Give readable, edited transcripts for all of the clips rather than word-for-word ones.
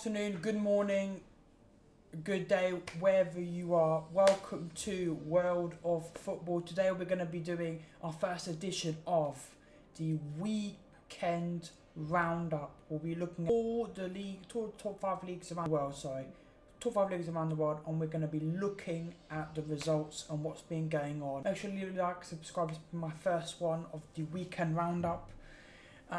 afternoon, good morning, good day, wherever you are. Welcome to World of Football. Today we're going to be doing our first edition of the weekend roundup. We'll be looking at all the top 5 leagues around the world, top 5 leagues around the world, and we're going to be looking at the results and what's been going on. Make sure you like, subscribe. It's my first one of the weekend roundup.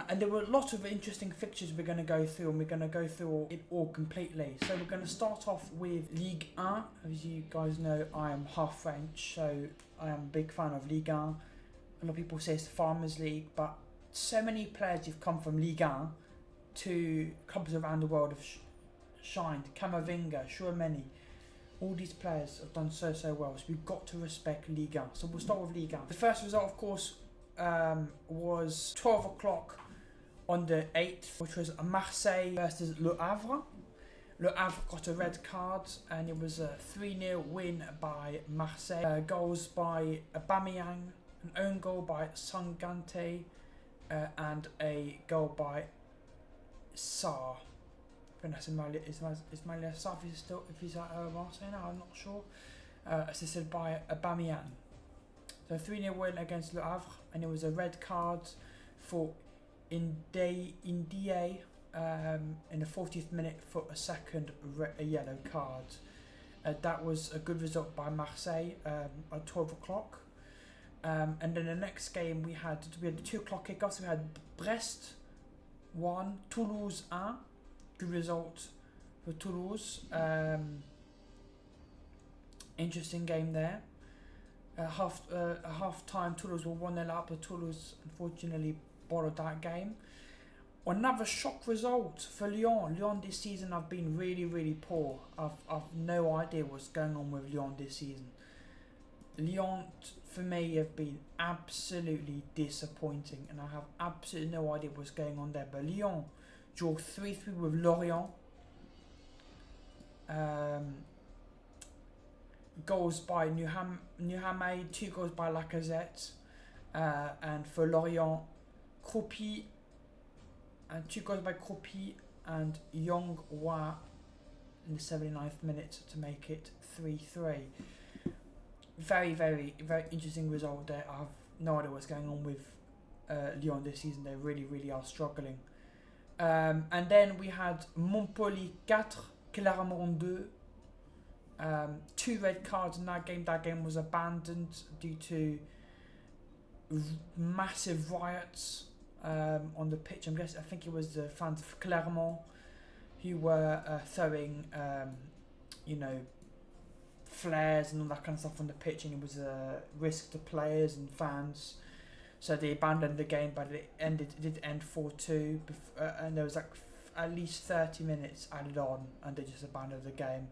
And there were lots of interesting fixtures we're going to go through, and we're going to go through it all completely. So we're going to start off with Ligue 1. As you guys know, I am half French, so I am a big fan of Ligue 1. A lot of people say it's the Farmers League, but so many players who've come from Ligue 1 to clubs around the world have shined. Camavinga, Chouameni, all these players have done so well. So we've got to respect Ligue 1. So we'll start with Ligue 1. The first result, of course, was 12 o'clock on the 8th, which was Marseille versus Le Havre. Le Havre got a red card, and it was a 3-0 win by Marseille. Goals by Aubameyang, an own goal by Sangante, and a goal by Sarr. I think that's Ismail Sarr if he's at Marseille now, I'm not sure. Assisted by Aubameyang. So 3-0 win against Le Havre, and it was a red card for Indie in the 40th minute for a second yellow card. That was a good result by Marseille at 12 o'clock. And then the next game we had the 2 o'clock kickoffs. We had Brest 1, Toulouse 1. Good result for Toulouse. Interesting game there. Half time, Toulouse were 1-0 up, but Toulouse unfortunately borrowed that game. Another shock result for Lyon. Lyon this season have been really poor. I've no idea what's going on with Lyon this season. Lyon, for me, have been absolutely disappointing, and I have absolutely no idea what's going on there. But Lyon drew 3-3 with Lorient. Goals by Nuhamé, 2 goals by Lacazette, and for Lorient, Croupy, and 2 goals by Croupy and Young Hwa in the 79th minute to make it 3-3. Very interesting result there. I have no idea what's going on with Lyon this season. They really are struggling. And then we had Montpellier 4, Clermont 2. 2 red cards in that game. That game was abandoned due to massive riots on the pitch. I think it was the fans of Clermont who were throwing, flares and all that kind of stuff on the pitch, and it was a risk to players and fans. So they abandoned the game, but it did end 4-2, and there was at least 30 minutes added on, and they just abandoned the game.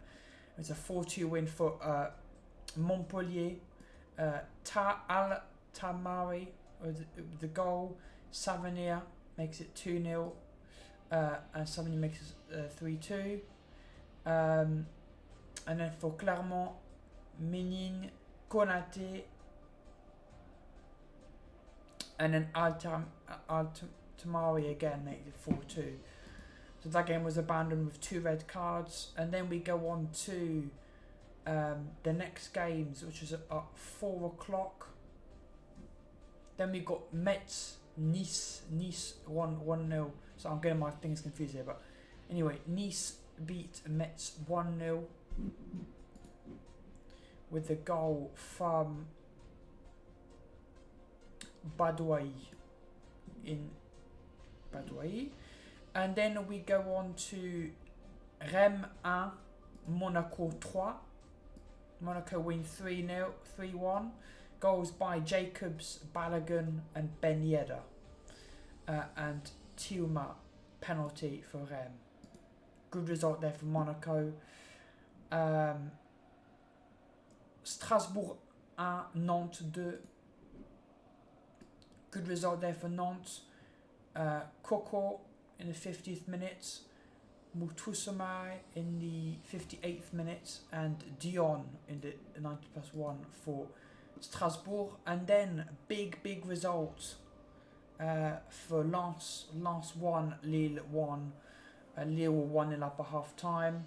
It's a 4-2 win for Montpellier. Tamari with the goal. Savanier makes it 2-0. And Savanier makes it 3-2. And then for Clermont, Menin, Konaté, and then Tamari again makes it 4-2. So that game was abandoned with 2 red cards. And then we go on to the next games, which is at 4 o'clock. Then we got Metz, Nice 1-0. So I'm getting my things confused here. But anyway, Nice beat Metz 1-0 with the goal from Badouai in Badouai. And then we go on to Rennes 1, Monaco 3. Monaco win 3-1. Goals by Jacobs, Balogun and Ben Yedder. And Tiuma, penalty for Rennes. Good result there for Monaco. Strasbourg 1, Nantes 2. Good result there for Nantes. Coco in the 50th minute, Mutusama in the 58th minute, and Dion in the 90+1 for Strasbourg. And then big result for Lens 1, Lille 1. Lille were 1-0 up at half time.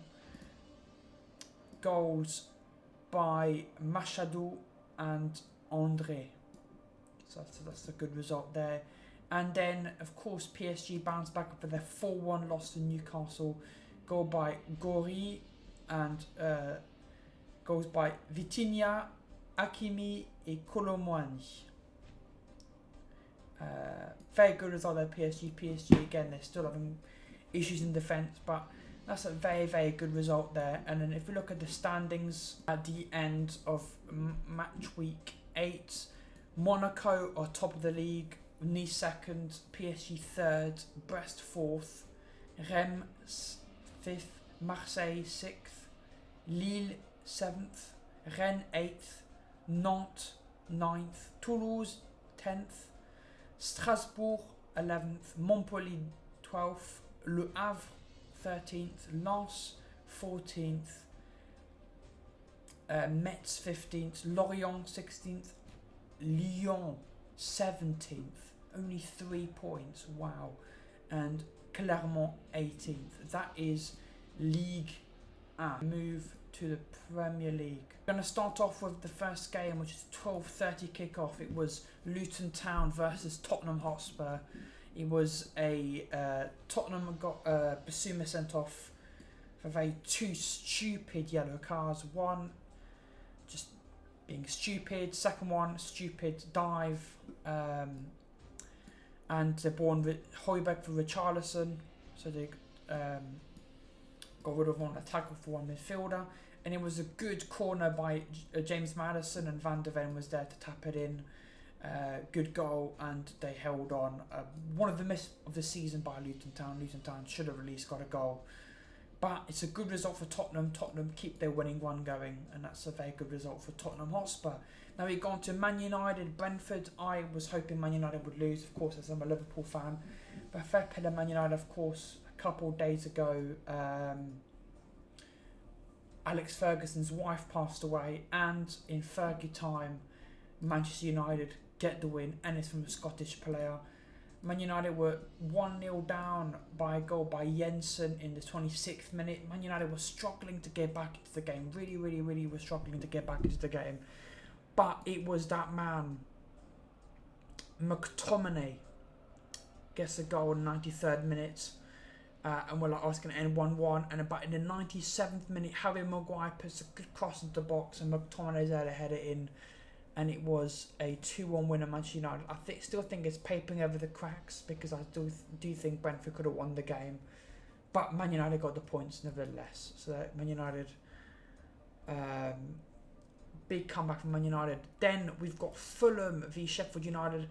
Goals by Machado and André. So that's a good result there. And then, of course, PSG bounced back after their 4-1 loss to Newcastle. Goal by Gori and goals by Vitinha, Hakimi and Colomwani. Very good result there, PSG. PSG, again, they're still having issues in defence, but that's a very, very good result there. And then if we look at the standings at the end of match week 8, Monaco are top of the league, Nice second, PSG third, Brest fourth, Reims fifth, Marseille sixth, Lille seventh, Rennes eighth, Nantes ninth, Toulouse 10th, Strasbourg 11th, Montpellier 12th, Le Havre 13th, Lens 14th, Metz 15th, Lorient 16th, Lyon 17th, only 3 points, wow, and Clermont 18th. That is Ligue 1. Move to the Premier League. We're going to start off with the first game, which is 12:30 kickoff. It was Luton Town versus Tottenham Hotspur. It was a Tottenham got Basuma sent off for two stupid yellow cards. One, just being stupid. Second one, stupid dive. And they brought in Højbjerg for Richarlison. So they got rid of one, a tackle for one midfielder. And it was a good corner by James Maddison, and Van de Ven was there to tap it in. Good goal, and they held on. One of the miss of the season by Luton Town. Luton Town should have at least got a goal. But it's a good result for Tottenham. Tottenham keep their winning run going, and that's a very good result for Tottenham Hotspur. Now we go on to Man United, Brentford. I was hoping Man United would lose, of course, as I'm a Liverpool fan. But fair play to Man United, of course, a couple of days ago, Alex Ferguson's wife passed away, and in Fergie time, Manchester United get the win, and it's from a Scottish player. Man United were 1-0 down by a goal by Jensen in the 26th minute. Man United was struggling to get back into the game. Really were struggling to get back into the game. But it was that man, McTominay, gets a goal in the 93rd minute. And we're like, oh, it's going to end 1-1. And about in the 97th minute, Harry Maguire puts a good cross into the box, and McTominay's there to head it in. And it was a 2-1 win at Manchester United. I still think it's papering over the cracks, because I do think Brentford could have won the game. But Man United got the points nevertheless. So Man United, big comeback from Man United. Then we've got Fulham v Sheffield United.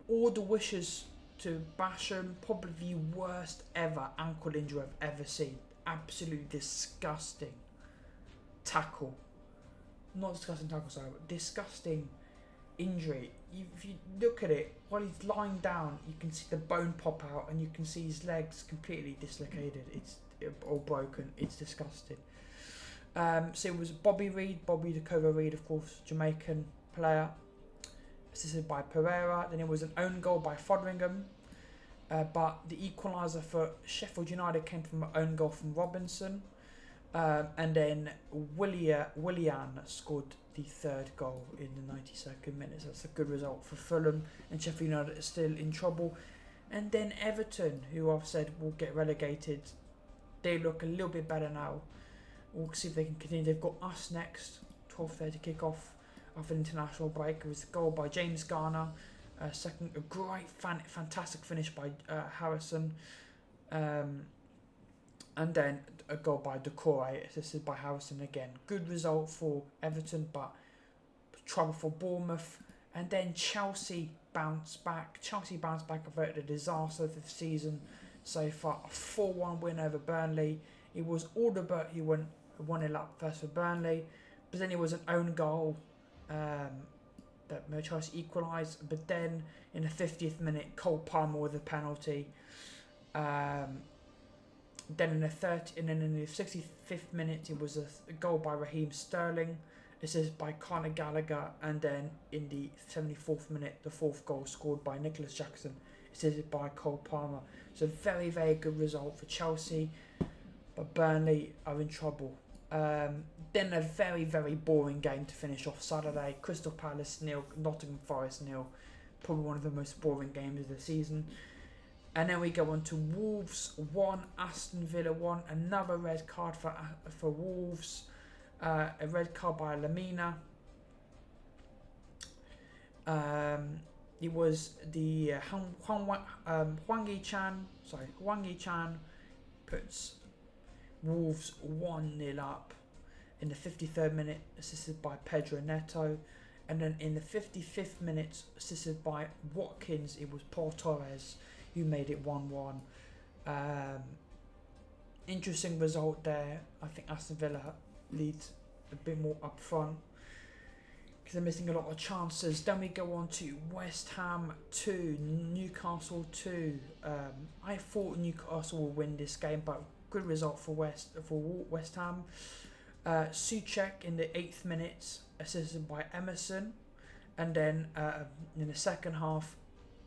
All the wishes to Basham, probably the worst ever ankle injury I've ever seen. Absolutely disgusting tackle. Not disgusting tackle, sorry, but disgusting injury. If you look at it, while he's lying down, you can see the bone pop out, and you can see his legs completely dislocated. It's all broken. It's disgusting. So it was Bobby the Cova Reed, of course, Jamaican player, assisted by Pereira. Then it was an own goal by Foderingham. But the equaliser for Sheffield United came from an own goal from Robinson. And then Willian scored the third goal in the 92nd minute. So that's a good result for Fulham, and Sheffield United are still in trouble. And then Everton, who I've said will get relegated, they look a little bit better now. We'll see if they can continue. They've got us next, 12:30 kickoff after an international break. It was a goal by James Garner. Second, a great, fantastic finish by Harrison. And then a goal by Decore, assisted by Harrison again. Good result for Everton, but trouble for Bournemouth. And then Chelsea bounced back. Chelsea bounced back about the disaster of the season so far. A 4-1 win over Burnley. It was Alderbert who won 1-0 up first for Burnley. But then it was an own goal that Chelsea equalised. But then in the 50th minute, Cole Palmer with a penalty. Then in the 65th minute, it was a goal by Raheem Sterling, assisted by Conor Gallagher, and then in the 74th minute, the fourth goal scored by Nicholas Jackson, assisted by Cole Palmer. It's a very, very good result for Chelsea, but Burnley are in trouble. Then a very, very boring game to finish off Saturday. Crystal Palace 0, Nottingham Forest 0. Probably one of the most boring games of the season. And then we go on to Wolves 1, Aston Villa 1. Another red card for Wolves. A red card by Lamina. It was the Hwang Yi-chan puts Wolves 1-0 up in the 53rd minute, assisted by Pedro Neto. And then in the 55th minute, assisted by Watkins, it was Paul Torres who made it 1-1. Interesting result there. I think Aston Villa leads a bit more up front because they're missing a lot of chances. Then we go on to West Ham 2, Newcastle 2. I thought Newcastle will win this game, but good result for West Ham. Souček in the 8th minute, assisted by Emerson. And then in the second half,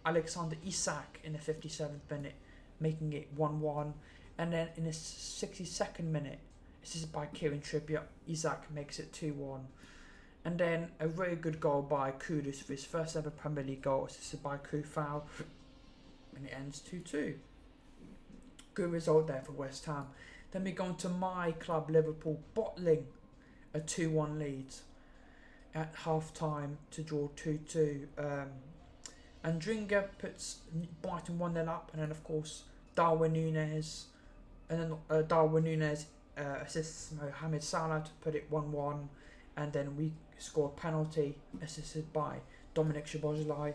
Alexander Isak in the 57th minute, making it 1-1. And then in the 62nd minute, assisted by Kieran Trippier, Isak makes it 2-1. And then a very good goal by Kudus for his first ever Premier League goal, assisted by Kufau, and it ends 2-2. Good result there for West Ham. Then we go on to my club, Liverpool, bottling a 2-1 lead at half time to draw 2-2. Andringa puts Brighton 1-0 up, and then of course Darwin Núñez assists Mohamed Salah to put it 1-1, and then we score a penalty assisted by Dominic Szoboszlai,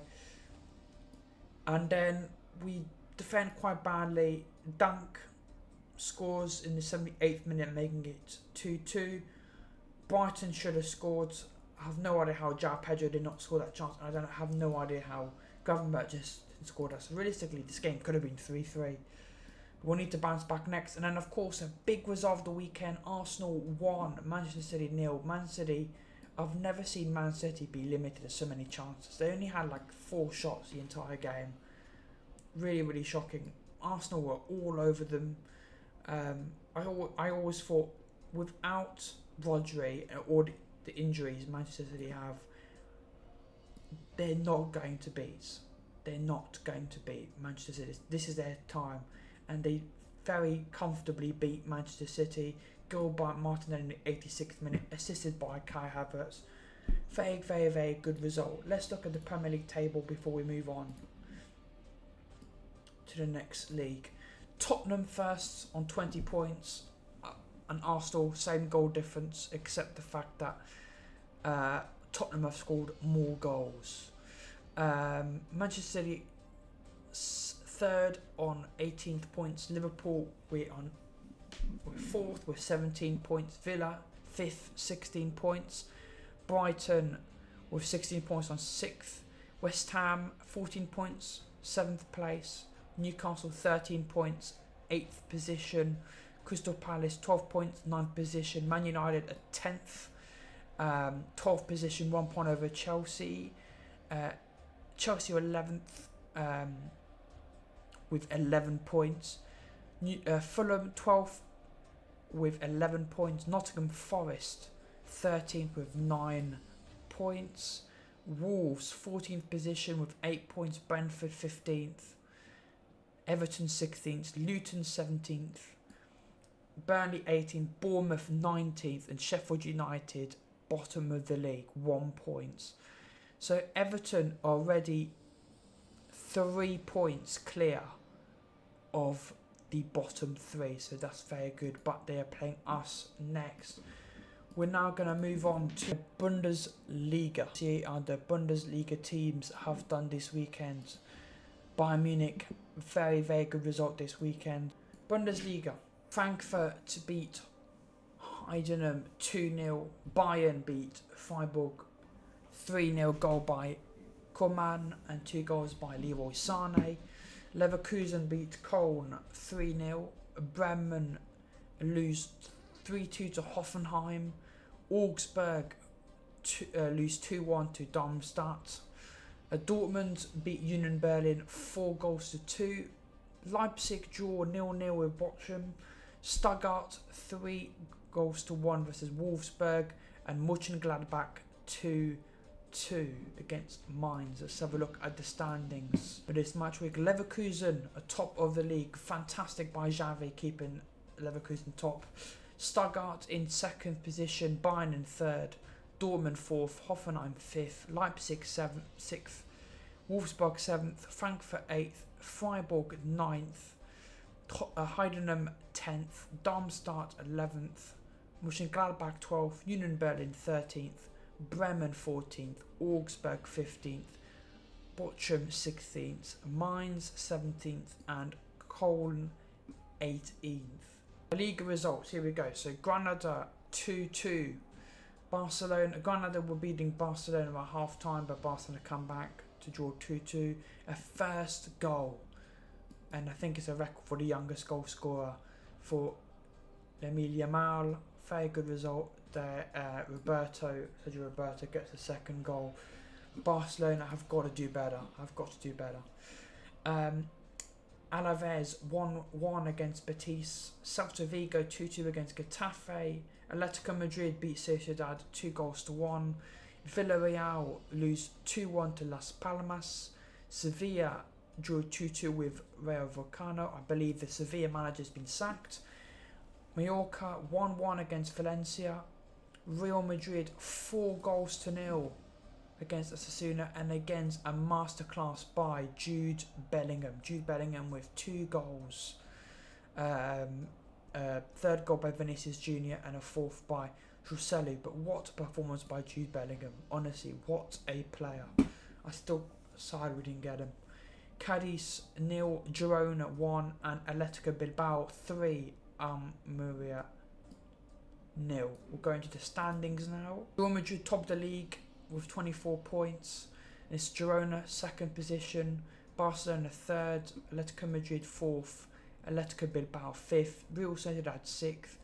and then we defend quite badly. Dunk scores in the 78th minute, making it 2-2. Brighton should have scored. I have no idea how João Pedro did not score that chance, and I have no idea how Gravenberch just scored us. Realistically, this game could have been 3-3. We'll need to bounce back next. And then, of course, a big result of the weekend. Arsenal 1, Manchester City 0. Man City, I've never seen Man City be limited to so many chances. They only had like 4 shots the entire game. Really, really shocking. Arsenal were all over them. I always thought without Rodri and all the injuries Manchester City have, they're not going to beat. They're not going to beat Manchester City. This is their time. And they very comfortably beat Manchester City. Goal by Martinelli in the 86th minute, assisted by Kai Havertz. Very, very, very good result. Let's look at the Premier League table before we move on to the next league. Tottenham first on 20 points. And Arsenal, same goal difference, except the fact that Tottenham have scored more goals. Manchester City third on 18 points. Liverpool, we're 4th with 17 points. Villa 5th, 16 points. Brighton with 16 points on 6th. West Ham 14 points, 7th place. Newcastle 13 points, 8th position. Crystal Palace 12 points, 9th position. Man United at 10th, 12th position, 1 point over Chelsea. Chelsea are 11th with 11 points. Fulham 12th with 11 points. Nottingham Forest 13th with 9 points. Wolves 14th position with 8 points. Brentford 15th. Everton 16th. Luton 17th. Burnley 18th. Bournemouth 19th. And Sheffield United bottom of the league, 1 point. So Everton already 3 points clear of the bottom 3, so that's very good, but they are playing us next. We're now going to move on to Bundesliga. See how the Bundesliga teams have done this weekend. Bayern Munich, very, very good result this weekend. Bundesliga, Frankfurt to beat Heidenheim 2-0. Bayern beat Freiburg 3-0, goal by Coman and 2 goals by Leroy Sané. Leverkusen beat Köln 3-0. Bremen lose 3-2 to Hoffenheim. Augsburg lose 2-1 to Darmstadt. Dortmund beat Union Berlin 4-2. Leipzig draw 0-0 with Bochum. Stuttgart 3-1 versus Wolfsburg. And Mönchengladbach 2-2 against Mainz. Let's have a look at the standings for this match week. Leverkusen atop of the league. Fantastic by Xavi, keeping Leverkusen top. Stuttgart in 2nd position. Bayern in 3rd. Dortmund 4th. Hoffenheim 5th. Leipzig 6th. Wolfsburg 7th. Frankfurt 8th. Freiburg 9th. Heidenheim 10th. Darmstadt 11th. Mönchengladbach 12th. Union Berlin 13th. Bremen 14th. Augsburg 15th. Bochum 16th. Mainz 17th. And Köln 18th. Liga results, here we go. So Granada 2-2. Granada were beating Barcelona at half time, but Barcelona come back to draw 2-2. A first goal, and I think it's a record for the youngest goal scorer for Lamine Yamal. Very good result there. Sergio Roberto gets the 2nd goal. Barcelona have got to do better. Alaves 1-1 against Betis. Celta Vigo 2-2 against Getafe. Atletico Madrid beat Sociedad 2-1. Villarreal lose 2-1 to Las Palmas. Sevilla drew 2-2 with Rayo Vallecano. I believe the Sevilla manager has been sacked. Mallorca 1-1 against Valencia. Real Madrid 4-0 against Osasuna, and again a masterclass by Jude Bellingham. Jude Bellingham with 2 goals. 3rd goal by Vinicius Jr. and a 4th by Joselu. But what a performance by Jude Bellingham. Honestly, what a player. I still side we didn't get him. Cadiz 0, Girona 1, and Atletico Bilbao 3, Almeria 0. We'll go into the standings now. Real Madrid top of the league with 24 points. It's Girona 2nd position, Barcelona 3rd, Atletico Madrid 4th, Atletico Bilbao 5th, Real Sociedad 6th,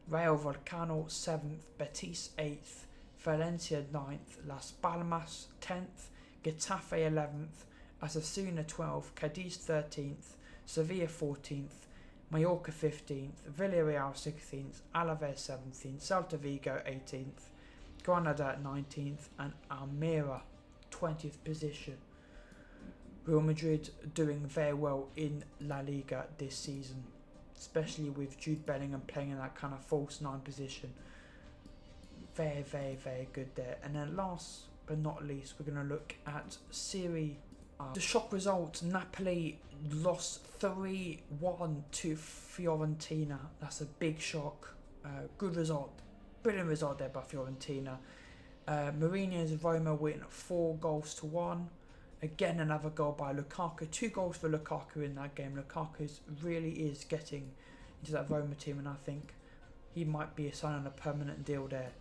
Rayo Vallecano 7th, Betis 8th, Valencia 9th, Las Palmas 10th, Getafe 11th, Osasuna 12th, Cadiz 13th, Sevilla 14th, Mallorca 15th, Villarreal 16th, Alaves 17th, Celta Vigo 18th, Granada 19th, and Almeria 20th position. Real Madrid doing very well in La Liga this season, especially with Jude Bellingham playing in that kind of false 9 position. Very, very, very good there. And then last but not least, we're going to look at Serie A. The shock result, Napoli lost 3-1 to Fiorentina. That's a big shock. Good result. Brilliant result there by Fiorentina. Mourinho's Roma win 4-1. Again, another goal by Lukaku. 2 goals for Lukaku in that game. Lukaku really is getting into that Roma team, and I think he might be signing a permanent deal there.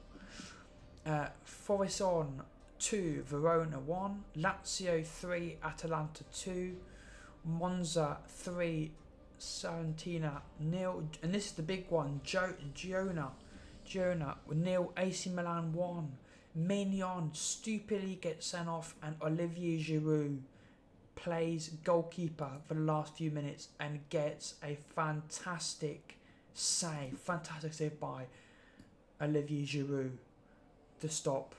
Frosinone 2, Verona 1. Lazio 3, Atalanta 2. Monza 3, Sarantina 0. And this is the big one. Girona 0, AC Milan 1. Maignan stupidly gets sent off, and Olivier Giroud plays goalkeeper for the last few minutes and gets a fantastic save by Olivier Giroud to stop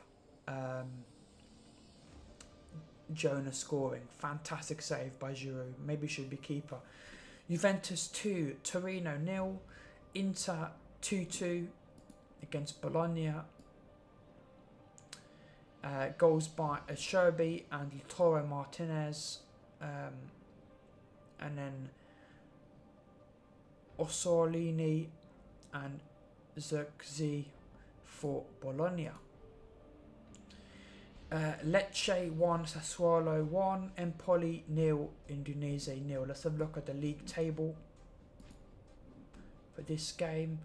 Girona scoring. Fantastic save by Giroud. Maybe should be keeper. Juventus 2, Torino 0. Inter 2-2 against Bologna. Goals by Acerbi and Lautaro Martinez, and then Orsolini and Zirkzee for Bologna. Lecce 1, Sassuolo 1, Empoli 0, Udinese 0. Let's have a look at the league table for this game.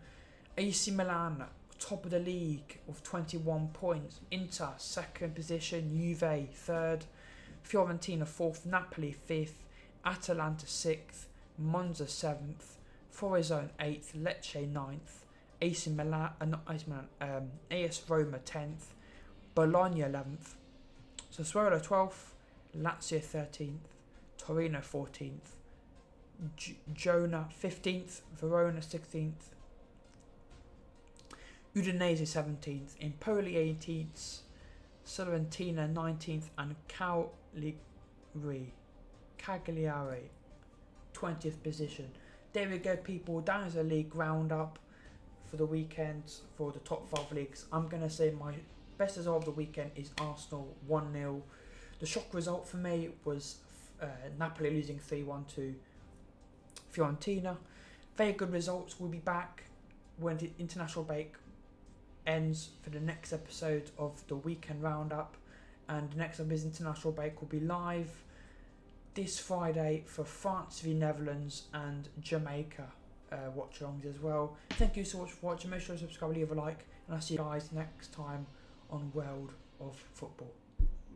AC Milan top of the league with 21 points. Inter 2nd position, Juve 3rd, Fiorentina 4th, Napoli 5th, Atalanta 6th, Monza 7th, Frosinone 8th, Lecce 9th, AS Roma 10th, Bologna 11th, Sassuolo 12th, Lazio 13th, Torino 14th, Genoa 15th, Verona 16th, Udinese 17th, Empoli 18th, Salernitana 19th, and Cagliari 20th position. There we go, people. That is a league roundup for the weekend for the top 5 leagues. I'm going to say my best result of the weekend is Arsenal 1-0. The shock result for me was Napoli losing 3-1 to Fiorentina. Very good results. We'll be back when the international break ends for the next episode of the weekend roundup, and the next episode's international break will be live this Friday for France v Netherlands and Jamaica watch-alongs as well. Thank you so much for watching. Make sure to subscribe, leave a like, and I'll see you guys next time on World of Football.